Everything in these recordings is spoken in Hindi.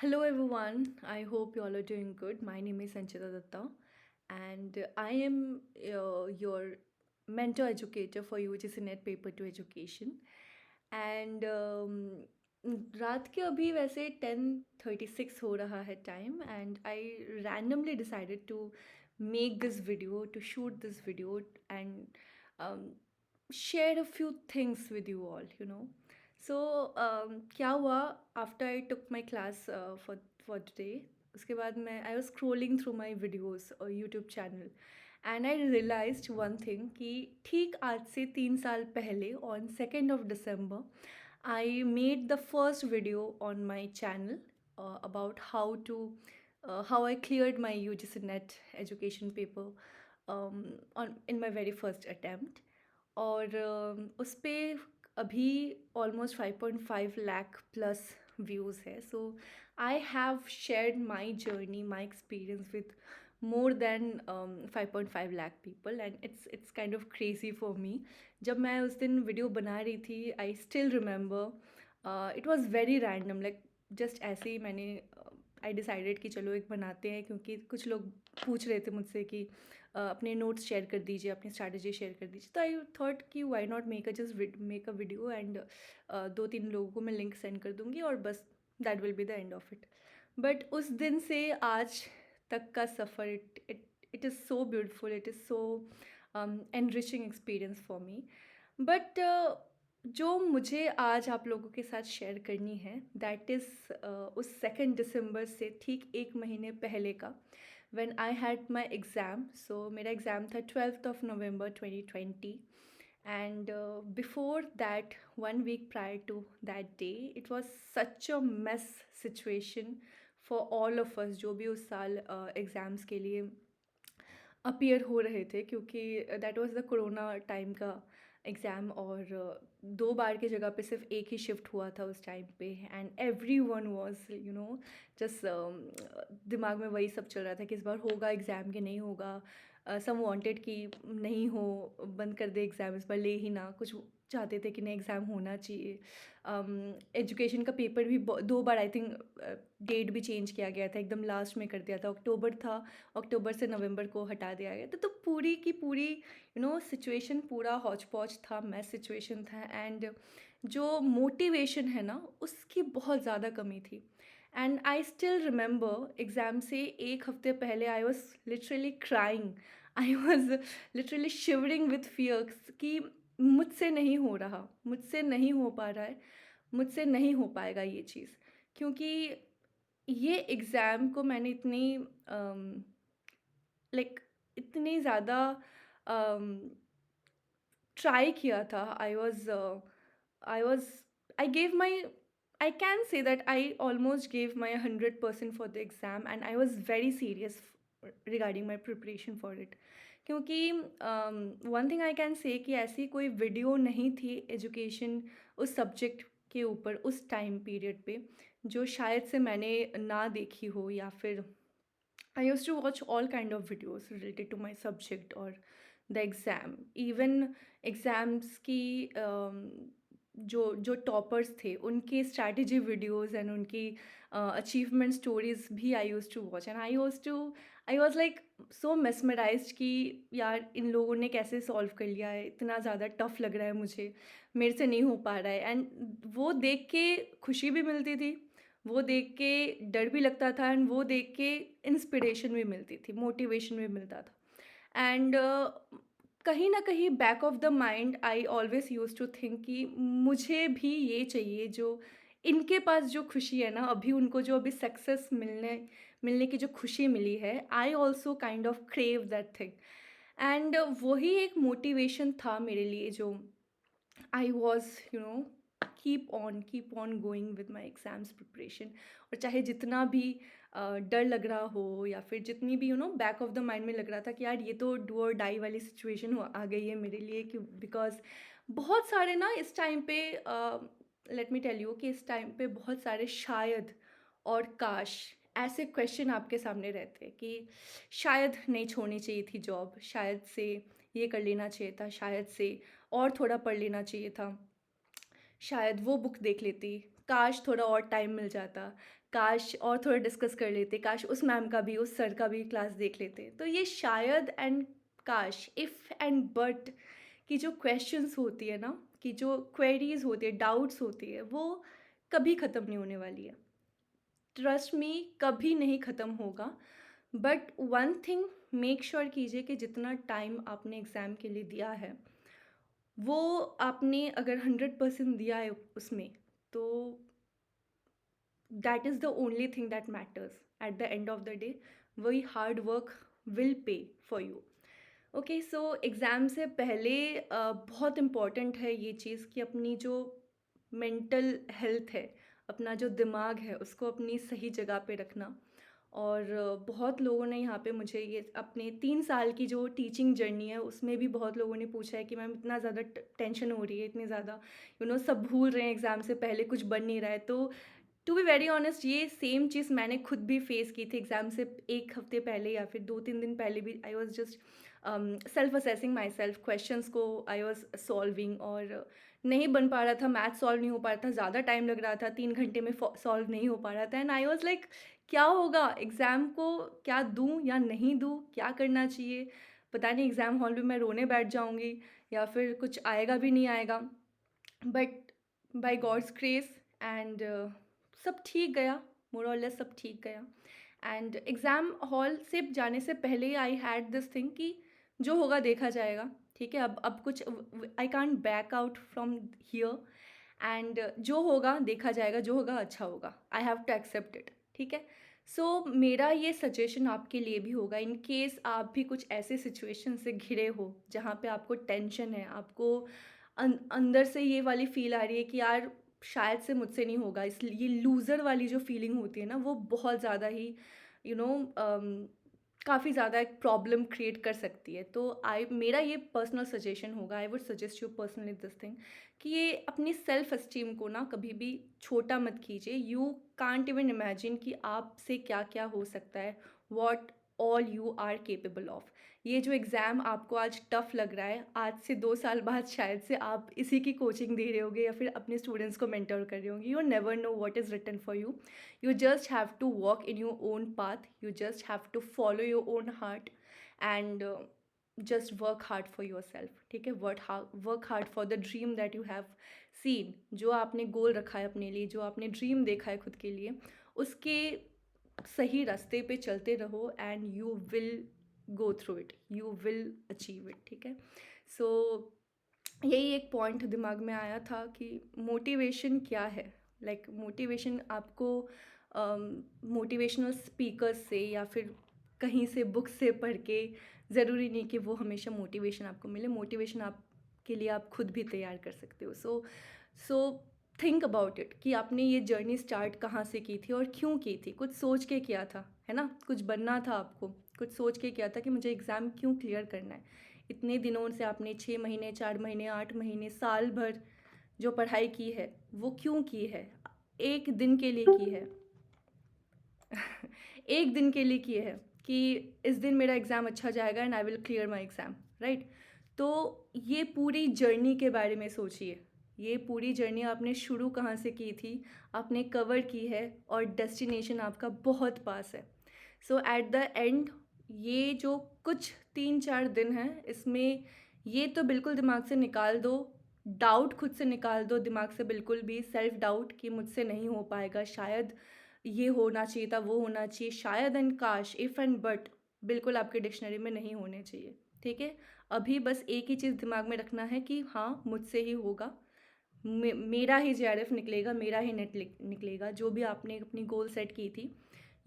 Hello, everyone. I hope you all are doing good. My name is Sanchita Datta, and I am your mentor educator for UGC Net Paper to Education. And रात के अभी वैसे 10:36 हो रहा है time and I randomly decided to make this video, to shoot this video and share a few things with you all, you know. So क्या हुआ after I took my class for today, उसके बाद मैं I was scrolling through my videos और YouTube channel and I realised one thing कि ठीक आज से 3 साल पहले on 2nd of December I made the first video on my channel about how I cleared my UGC NET education paper on in my very first attempt. और उस पे अभी ऑलमोस्ट 5.5 लाख प्लस व्यूज़ है. So I have shared my journey, my experience with more than 5.5 lakh people and it's kind of crazy for me. जब मैं उस दिन वीडियो बना रही थी I still remember it was very random, like just ऐसे ही मैंने आई डिसाइडेड कि चलो एक बनाते हैं, क्योंकि कुछ लोग पूछ रहे थे मुझसे कि अपने नोट्स शेयर कर दीजिए, अपनी स्ट्रैटेजी शेयर कर दीजिए. तो आई थॉट कि why not make a video and 2-3 लोगों को मैं लिंक सेंड कर दूँगी और बस that will be the end of it. But उस दिन से आज तक का सफ़र, it is so beautiful, it is so enriching experience for me. But जो मुझे आज आप लोगों के साथ शेयर करनी है दैट इज़ उस 2 दिसंबर से ठीक 1 महीने पहले का, when I had my exam. So मेरा एग्ज़ाम था 12th of November 2020. And before that, 1 week prior to that day, it was such a mess situation for all of us जो भी उस साल एग्ज़ाम्स के लिए अपीयर हो रहे थे, क्योंकि that was the corona time का एग्ज़ाम. और 2 बार की जगह पे सिर्फ एक ही शिफ्ट हुआ था उस टाइम पे and every one was just दिमाग में वही सब चल रहा था कि इस बार होगा एग्ज़ाम कि नहीं होगा. सम वांटेड कि नहीं हो, बंद कर दे एग्ज़ाम, इस बार ले ही ना. कुछ चाहते थे कि नहीं एग्ज़ाम होना चाहिए. एजुकेशन का पेपर भी 2 बार आई थिंक डेट भी चेंज किया गया था, एकदम लास्ट में कर दिया था. अक्टूबर था, अक्टूबर से नवंबर को हटा दिया गया था. तो पूरी की पूरी सिचुएशन पूरा हौच पौच था, मैस सिचुएशन था. एंड जो मोटिवेशन है ना उसकी बहुत ज़्यादा कमी थी. And I still remember exam से एक हफ्ते पहले I was literally crying, I was literally shivering with fears कि मुझसे नहीं हो रहा, मुझसे नहीं हो पा रहा है, मुझसे नहीं हो पाएगा ये चीज़. क्योंकि ये एग्ज़ाम को मैंने इतनी लाइक इतनी ज़्यादा ट्राई किया था. I gave my, I can say that I almost gave my 100% for the exam and I was very serious regarding my preparation for it. क्योंकि one thing I can say कि ऐसी कोई वीडियो नहीं थी एजुकेशन उस सब्जेक्ट के ऊपर उस टाइम पीरियड पे जो शायद से मैंने ना देखी हो. या फिर I used to watch all kind of videos related to my subject or the exam. Even exams की जो टॉपर्स थे उनके स्ट्रैटेजी वीडियोस एंड उनकी अचीवमेंट स्टोरीज भी I use to watch. And I was like so mesmerised कि यार इन लोगों ने कैसे सॉल्व कर लिया है, इतना ज़्यादा टफ लग रहा है मुझे, मेरे से नहीं हो पा रहा है. एंड वो देख के खुशी भी मिलती थी, वो देख के डर भी लगता था एंड वो देख के इंस्पिरेशन भी मिलती थी, मोटिवेशन भी मिलता था. एंड कहीं ना कहीं back of the mind I always use to think कि मुझे भी ये चाहिए जो इनके पास जो खुशी है ना अभी, उनको जो अभी सक्सेस मिलने मिलने की जो खुशी मिली है, I also kind of crave that thing. And वही एक मोटिवेशन था मेरे लिए जो I was keep on going with my exams preparation. और चाहे जितना भी डर लग रहा हो या फिर जितनी भी बैक ऑफ द माइंड में लग रहा था कि यार ये तो डू और डाई वाली सिचुएशन आ गई है मेरे लिए. कि बिकॉज बहुत सारे ना इस टाइम पे लेट मी टेल यू कि इस टाइम पे बहुत सारे शायद और काश ऐसे क्वेश्चन आपके सामने रहते हैं कि शायद नहीं छोड़नी चाहिए थी जॉब, शायद से ये कर लेना चाहिए था, शायद से और थोड़ा पढ़ लेना चाहिए था, शायद वो बुक देख लेती, काश थोड़ा और टाइम मिल जाता, काश और थोड़ा डिस्कस कर लेते, काश उस मैम का भी, उस सर का भी क्लास देख लेते। तो ये शायद एंड काश, इफ़ एंड बट की जो क्वेश्चंस होती है ना, कि जो क्वेरीज होती है, डाउट्स होती है, वो कभी ख़त्म नहीं होने वाली है। ट्रस्ट मी, कभी नहीं ख़त्म होगा। But one thing, make sure कीजिए कि जितना टाइम आपने एग्ज़ाम के लिए दिया है, वो आपने अगर 100% दिया है उसमें, तो that is the only thing that matters at the end of the day. वही hard work will pay for you. Okay, so exam से पहले बहुत इम्पॉर्टेंट है ये चीज़ कि अपनी जो मेंटल हेल्थ है, अपना जो दिमाग है, उसको अपनी सही जगह पे रखना। और बहुत लोगों ने यहाँ पे मुझे ये अपने 3 साल की जो टीचिंग जर्नी है उसमें भी बहुत लोगों ने पूछा है कि मैम इतना ज़्यादा टेंशन हो रही है, इतनी ज़्यादा सब भूल रहे हैं एग्ज़ाम से पहले, कुछ बन नहीं रहा है। तो टू बी वेरी ऑनेस्ट, ये सेम चीज़ मैंने खुद भी फेस की थी एग्ज़ाम से 1 हफ्ते पहले या फिर 2-3 दिन पहले भी। I was just self assessing my self, questions को आई वॉज सॉल्विंग, और नहीं बन पा रहा था, मैथ सॉल्व नहीं हो पा रहा था, ज़्यादा टाइम लग रहा था, 3 घंटे में सॉल्व नहीं हो पा रहा था। एंड आई वॉज लाइक, क्या होगा एग्ज़ाम को, क्या दूँ या नहीं दूँ, क्या करना चाहिए, पता नहीं एग्ज़ाम हॉल में मैं रोने बैठ जाऊँगी या फिर कुछ आएगा भी नहीं आएगा। But by God's grace and सब ठीक गया, मोर और लेस सब ठीक गया। एंड एग्ज़ाम हॉल से जाने से पहले आई हैड दिस थिंग कि जो होगा देखा जाएगा, ठीक है। अब कुछ I can't back out from here, and जो होगा देखा जाएगा, जो होगा अच्छा होगा, I have to accept it, ठीक है। सो मेरा ये सजेशन आपके लिए भी होगा, इन केस आप भी कुछ ऐसे सिचुएशन से घिरे हो जहाँ पे आपको टेंशन है, आपको अंदर से ये वाली फील आ रही है कि यार शायद से मुझसे नहीं होगा, इसलिए ये लूज़र वाली जो फीलिंग होती है ना, वो बहुत ज़्यादा ही यू नो काफ़ी ज़्यादा एक प्रॉब्लम क्रिएट कर सकती है। तो आई मेरा ये पर्सनल सजेशन होगा, I would suggest you personally this thing, कि ये अपनी सेल्फ एस्टीम को ना कभी भी छोटा मत कीजिए। यू कांट इवन इमेजिन कि आपसे क्या क्या हो सकता है, what all you are capable of. ये जो एग्ज़ाम आपको आज टफ़ लग रहा है, आज से 2 साल बाद शायद से आप इसी की कोचिंग दे रहे होगे या फिर अपने स्टूडेंट्स को मेंटर कर रहे होंगे। You never know what is written for you. You just have to walk in your own path, you just have to follow your own heart, and just work hard for yourself, ठीक है। Work hard for the dream that you have seen, जो आपने गोल रखा है अपने लिए, जो आपने ड्रीम देखा है खुद के लिए, उसके सही रास्ते पे चलते रहो, and you will go through it, you will achieve it, ठीक है। सो यही एक पॉइंट दिमाग में आया था कि मोटिवेशन क्या है। लाइक मोटिवेशन आपको मोटिवेशनल स्पीकर्स से या फिर कहीं से बुक से पढ़ के ज़रूरी नहीं कि वो हमेशा मोटिवेशन आपको मिले। मोटिवेशन आपके लिए आप खुद भी तैयार कर सकते हो। सो थिंक अबाउट इट कि आपने ये जर्नी स्टार्ट कहाँ से की थी और क्यों की थी। कुछ सोच के किया था, है ना, कुछ बनना था आपको, कुछ सोच के किया था कि मुझे एग्ज़ाम क्यों क्लियर करना है। इतने दिनों से आपने 6 महीने, 4 महीने, 8 महीने, साल भर जो पढ़ाई की है, वो क्यों की है? एक दिन के लिए की है। एक दिन के लिए की है कि इस दिन मेरा एग्ज़ाम अच्छा जाएगा and I will clear my exam, right. तो ये पूरी जर्नी के बारे में सोचिए। ये पूरी जर्नी आपने शुरू कहाँ से की थी, आपने कवर की है, और डेस्टिनेशन आपका बहुत पास है। सो एट द एंड, ये जो कुछ 3-4 दिन हैं, इसमें ये तो बिल्कुल दिमाग से निकाल दो, डाउट खुद से निकाल दो दिमाग से, बिल्कुल भी सेल्फ डाउट कि मुझसे नहीं हो पाएगा, शायद ये होना चाहिए था, वो होना चाहिए, शायद एंड काश, इफ़ एंड बट बिल्कुल आपके डिक्शनरी में नहीं होने चाहिए, ठीक है। अभी बस एक ही चीज़ दिमाग में रखना है कि हाँ, मुझसे ही होगा, मेरा ही जेआरएफ निकलेगा, मेरा ही नेट निकलेगा, जो भी आपने अपनी गोल सेट की थी,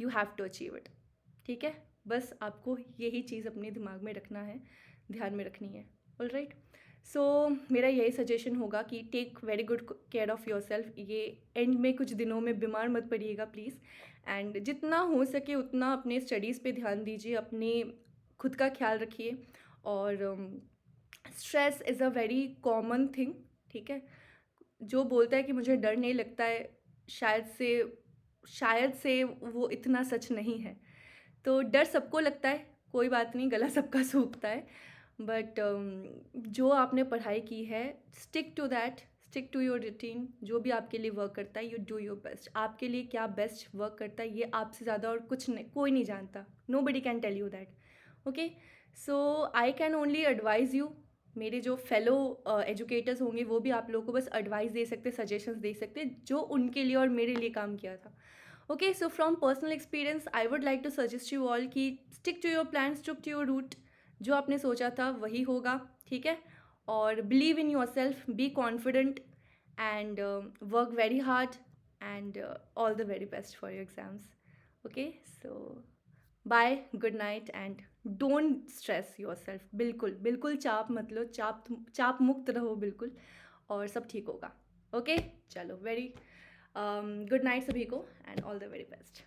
you have to achieve it, ठीक है। बस आपको यही चीज़ अपने दिमाग में रखना है, ध्यान में रखनी है। All right. सो मेरा यही सजेशन होगा कि take very good care of yourself. ये एंड में कुछ दिनों में बीमार मत पड़िएगा प्लीज़, एंड जितना हो सके उतना अपने स्टडीज़ पे ध्यान दीजिए, अपने खुद का ख्याल रखिए। और stress is a very common thing, ठीक है। जो बोलता है कि मुझे डर नहीं लगता है, शायद से वो इतना सच नहीं है। तो डर सबको लगता है, कोई बात नहीं, गला सबका सूखता है। बट जो आपने पढ़ाई की है, stick to that, stick to your routine, जो भी आपके लिए वर्क करता है, यू डू योर बेस्ट। आपके लिए क्या बेस्ट वर्क करता है ये आपसे ज़्यादा और कुछ नहीं, कोई नहीं जानता। Nobody can tell you that. Okay, so I can only advise you. मेरे जो फेलो एजुकेटर्स होंगे वो भी आप लोगों को बस एडवाइस दे सकते, सजेशंस दे सकते, जो उनके लिए और मेरे लिए काम किया था। Okay, so from personal experience I would like to suggest you all कि stick to your plan, stick to your route. जो आपने सोचा था वही होगा, ठीक है। और believe in yourself, be confident and work very hard, and all the very best for your exams. Okay, so bye, good night, and don't stress yourself। बिल्कुल बिल्कुल चाप मत लो, चाप मुक्त रहो बिल्कुल, और सब ठीक होगा। ओके, चलो, वेरी गुड नाइट सभी को, and all the very best.